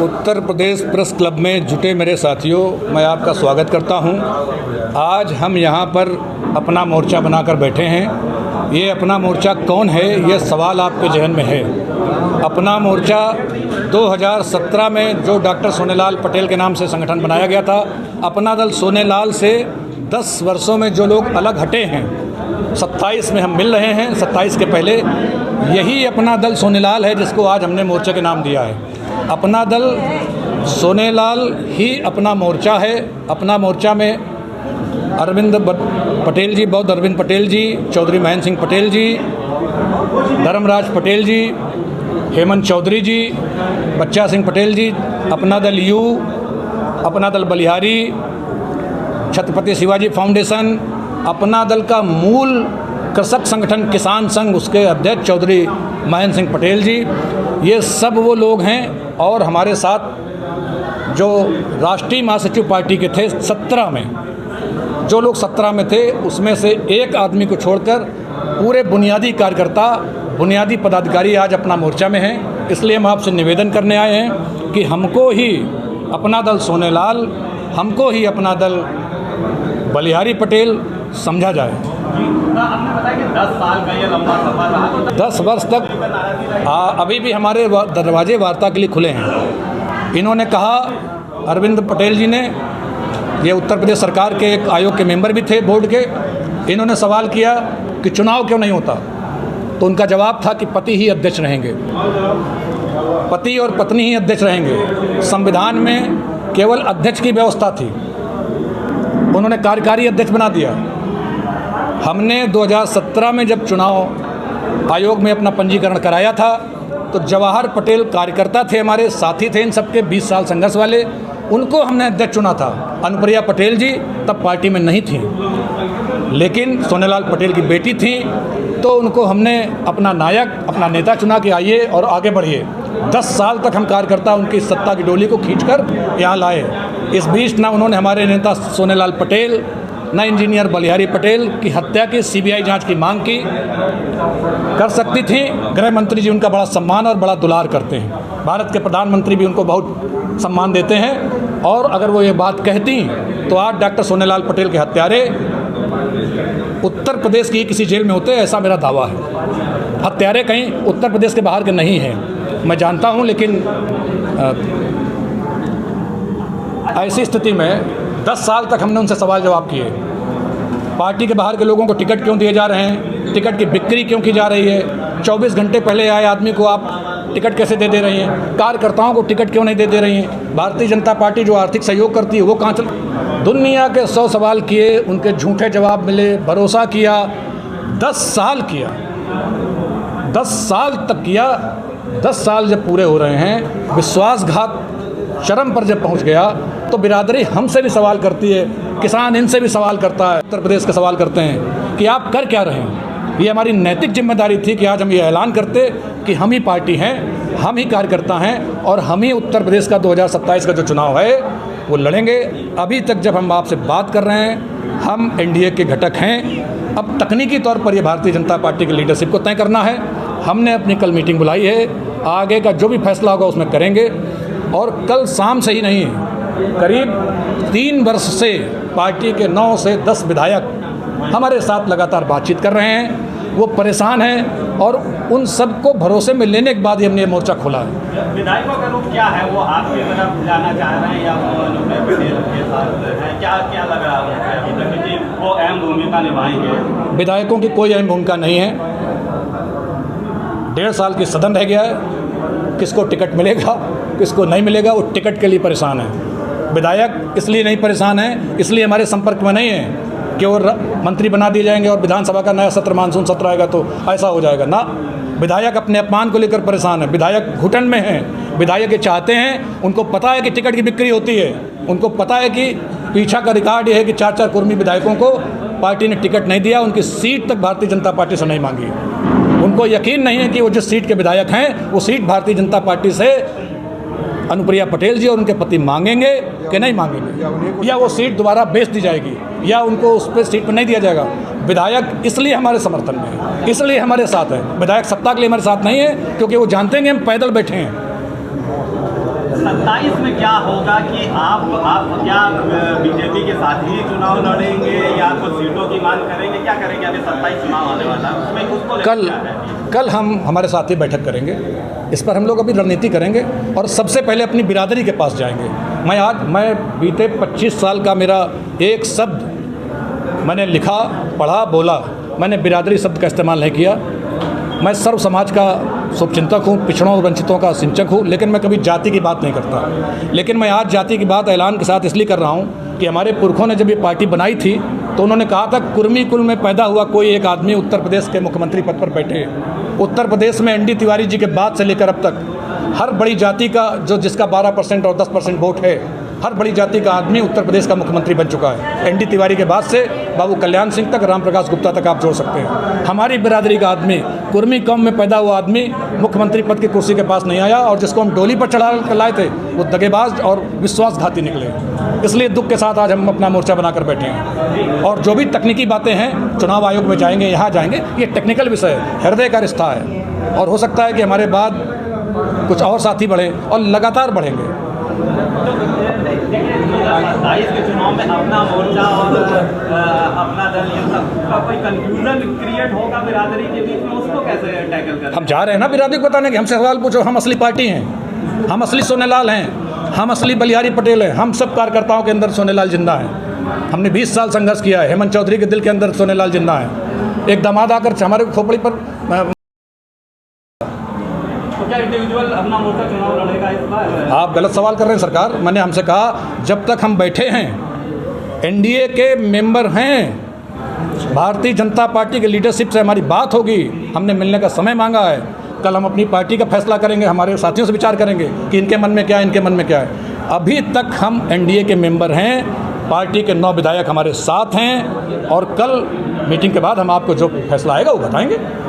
Uttar Pradesh press club में जुटे मेरे साथियों, मैं आपका स्वागत करता हूं। आज हम यहां पर अपना मोर्चा बनाकर बैठे हैं। ये अपना मोर्चा कौन है, ये सवाल आपके जहन में है। अपना मोर्चा 2017 में जो डॉक्टर सोनेलाल पटेल के नाम से संगठन बनाया गया था, अपना दल सोनेलाल से 10 वर्षों में जो लोग अलग हटे हैं, 27 में हम मिल रहे हैं, 27 के पहले यही अपना दल सोनेलाल है जिसको आज हमने मोर्चे के नाम दिया है। अपना दल सोनेलाल ही अपना मोर्चा है। अपना मोर्चा में अरविंद पटेल जी, बौद्ध अरविंद पटेल जी, चौधरी महेंद्र सिंह पटेल जी, धर्मराज पटेल जी, हेमंत चौधरी जी, बच्चा सिंह पटेल जी, अपना दल यू, अपना दल बलिहारी, छत्रपति शिवाजी फाउंडेशन, अपना दल का मूल कृषक संगठन किसान संघ, उसके अध्यक्ष चौधरी महेंद्र सिंह पटेल जी, ये सब वो लोग हैं। और हमारे साथ जो राष्ट्रीय महासचिव पार्टी के थे 17 में, जो लोग 17 में थे उसमें से एक आदमी को छोड़कर पूरे बुनियादी कार्यकर्ता, बुनियादी पदाधिकारी आज अपना मोर्चा में हैं। इसलिए हम आपसे निवेदन करने आए हैं कि हमको ही अपना दल सोनेलाल, हमको ही अपना दल बलिहारी पटेल समझा जाए। आपने बताया कि 10 साल का ये लंबा सफर रहा, 10 वर्ष तक अभी भी हमारे दरवाजे वार्ता के लिए खुले हैं। इन्होंने कहा, अरविंद पटेल जी ने, ये उत्तर प्रदेश सरकार के एक आयोग के मेंबर भी थे बोर्ड के, इन्होंने सवाल किया कि चुनाव क्यों नहीं होता, तो उनका जवाब था कि पति ही अध्यक्ष रहेंगे, पति और पत्नी ही अध्यक्ष रहेंगे। संविधान में केवल अध्यक्ष की व्यवस्था थी, उन्होंने कार्यकारी अध्यक्ष बना दिया। हमने 2017 में जब चुनाव आयोग में अपना पंजीकरण कराया था तो जवाहर पटेल कार्यकर्ता थे, हमारे साथी थे इन सबके, 20 साल संघर्ष वाले, उनको हमने अध्यक्ष चुना था। अनुप्रिया पटेल जी तब पार्टी में नहीं थी, लेकिन सोनेलाल पटेल की बेटी थी, तो उनको हमने अपना नायक, अपना नेता चुना कि आइए और आगे बढ़िए। 10 साल तक हम कार्यकर्ता उनकी सत्ता की डोली को खींचकर यहाँ लाए। इस बीच ना उन्होंने हमारे नेता सोनेलाल पटेल, न इंजीनियर बलिहारी पटेल की हत्या की सीबीआई जांच की मांग की, कर सकती थी। गृह मंत्री जी उनका बड़ा सम्मान और बड़ा दुलार करते हैं, भारत के प्रधानमंत्री भी उनको बहुत सम्मान देते हैं। और अगर वो ये बात कहती तो आज डॉक्टर सोनेलाल पटेल के हत्यारे उत्तर प्रदेश की किसी जेल में होते, ऐसा मेरा दावा है। हत्यारे कहीं उत्तर प्रदेश के बाहर के नहीं हैं, मैं जानता हूँ, लेकिन ऐसी स्थिति में 10 साल तक हमने उनसे सवाल जवाब किए। पार्टी के बाहर के लोगों को टिकट क्यों दिए जा रहे हैं, टिकट की बिक्री क्यों की जा रही है, 24 घंटे पहले आए आदमी को आप टिकट कैसे दे रही हैं, कार्यकर्ताओं को टिकट क्यों नहीं दे रही हैं, भारतीय जनता पार्टी जो आर्थिक सहयोग करती है वो कहाँ चल। दुनिया के 100 सवाल किए, उनके झूठे जवाब मिले, भरोसा किया, 10 साल किया, 10 साल तक किया। 10 साल जब पूरे हो रहे हैं, विश्वासघात चरम पर जब पहुंच गया तो बिरादरी हमसे भी सवाल करती है, किसान इनसे भी सवाल करता है, उत्तर प्रदेश के सवाल करते हैं कि आप कर क्या रहे हैं। ये हमारी नैतिक जिम्मेदारी थी कि आज हम ये ऐलान करते कि हम ही पार्टी हैं, हम ही कार्यकर्ता हैं और हम ही उत्तर प्रदेश का 2027 का जो चुनाव है वो लड़ेंगे। अभी तक जब हम आपसे बात कर रहे हैं, हम एनडीए के घटक हैं। अब तकनीकी तौर पर ये भारतीय जनता पार्टी की लीडरशिप को तय करना है। हमने अपनी कल मीटिंग बुलाई है, आगे का जो भी फैसला होगा उसमें करेंगे। और कल शाम से ही नहीं, करीब 3 वर्ष से पार्टी के 9 से 10 विधायक हमारे साथ लगातार बातचीत कर रहे हैं, वो परेशान हैं और उन सबको भरोसे में लेने के बाद ही हमने ये मोर्चा खोला है। विधायकों का रूप क्या है, वो आपकी तरफ जाना चाह रहे हैं या क्या लग रहा है वो अहम भूमिका निभाएंगे? विधायकों की कोई अहम भूमिका नहीं है। 1.5 साल की सदन रह गया है, किसको टिकट मिलेगा किसको नहीं मिलेगा, वो टिकट के लिए परेशान है। विधायक इसलिए नहीं परेशान है, इसलिए हमारे संपर्क में नहीं है कि वो मंत्री बना दिए जाएंगे और विधानसभा का नया सत्र, मानसून सत्र आएगा तो ऐसा हो जाएगा ना। विधायक अपने अपमान को लेकर परेशान है, विधायक घुटन में हैं। विधायक ये चाहते हैं, उनको पता है कि टिकट की बिक्री होती है, उनको पता है कि पीछा का रिकॉर्ड ये है कि 4-4 कुर्मी विधायकों को पार्टी ने टिकट नहीं दिया, उनकी सीट तक भारतीय जनता पार्टी से नहीं मांगी। उनको यकीन नहीं है कि वो जिस सीट के विधायक हैं वो सीट भारतीय जनता पार्टी से अनुप्रिया पटेल जी और उनके पति मांगेंगे कि नहीं मांगेंगे, या वो सीट दोबारा बेच दी जाएगी, या उनको उस पर सीट पर नहीं दिया जाएगा। विधायक इसलिए हमारे समर्थन में है, इसलिए हमारे साथ है। विधायक सत्ता के लिए हमारे साथ नहीं है, क्योंकि वो जानते हैं हम पैदल बैठे हैं। 27 में क्या होगा कि आप क्या बीजेपी के साथ ही चुनाव लड़ेंगे या कुछ सीटों की मांग करेंगे, क्या करेंगे? अभी 27 चुनाव आने वाला है, उसमें उसको कल हम हमारे साथी बैठक करेंगे, इस पर हम लोग अभी रणनीति करेंगे और सबसे पहले अपनी बिरादरी के पास जाएंगे। मैं बीते 25 साल का मेरा एक शब्द मैंने लिखा, पढ़ा, बोला, मैंने बिरादरी शब्द का इस्तेमाल नहीं किया। मैं सर्व समाज का शुभचिंतक हूँ, पिछड़ों और वंचितों का सिंचक हूँ, लेकिन मैं कभी जाति की बात नहीं करता। लेकिन मैं आज जाति की बात ऐलान के साथ इसलिए कर रहा हूँ कि हमारे पुरखों ने जब ये पार्टी बनाई थी तो उन्होंने कहा था कुर्मी कुल में पैदा हुआ कोई एक आदमी उत्तर प्रदेश के मुख्यमंत्री पद पर बैठे। उत्तर प्रदेश में एनडी तिवारी जी के बाद से लेकर अब तक हर बड़ी जाति का जिसका 12% और 10% वोट है, हर बड़ी जाति का आदमी उत्तर प्रदेश का मुख्यमंत्री बन चुका है। एनडी तिवारी के बाद से बाबू कल्याण सिंह तक, राम प्रकाश गुप्ता तक आप जोड़ सकते हैं। हमारी बिरादरी का आदमी, कुर्मी कौम में पैदा हुआ आदमी मुख्यमंत्री पद की कुर्सी के पास नहीं आया और जिसको हम डोली पर चढ़ा कर लाए थे वो दगेबाज और विश्वासघाती निकले। इसलिए दुख के साथ आज हम अपना मोर्चा बनाकर बैठे हैं। और जो भी तकनीकी बातें हैं, चुनाव आयोग में जाएंगे, यहाँ जाएंगे, ये टेक्निकल विषय है, हृदय का रिश्ता है और हो सकता है कि हमारे बाद कुछ और साथी बढ़ें और लगातार बढ़ेंगे। 27 के चुनाव में अपना मोर्चा और अपना दल, ये सब का कोई कंफ्यूजन क्रिएट होगा बिरादरी के बीच में, उसको कैसे टैकल करें? हम जा रहे हैं ना बिरादरी को बताने के। हमसे सवाल पूछो, हम असली पार्टी हैं, हम असली सोनेलाल हैं, हम असली बलिहारी पटेल हैं। हम सब कार्यकर्ताओं के अंदर सोनेलाल जिंदा है। हमने 20 साल संघर्ष किया है। हेमंत चौधरी के दिल के अंदर सोनेलाल जिंदा है। एक दामाद आकर हमारे खोपड़ी पर क्या इंडिविजुअल अपना मोर्चा चुनाव लड़ेगा इस बार? आप गलत सवाल कर रहे हैं सरकार। मैंने हमसे कहा जब तक हम बैठे हैं, एनडीए के मेंबर हैं, भारतीय जनता पार्टी के लीडरशिप से हमारी बात होगी। हमने मिलने का समय मांगा है। कल हम अपनी पार्टी का फैसला करेंगे, हमारे साथियों से विचार करेंगे कि इनके मन में क्या है, इनके मन में क्या है। अभी तक हम एनडीए के मेंबर हैं, पार्टी के 9 विधायक हमारे साथ हैं और कल मीटिंग के बाद हम आपको जो फैसला आएगा वो बताएंगे।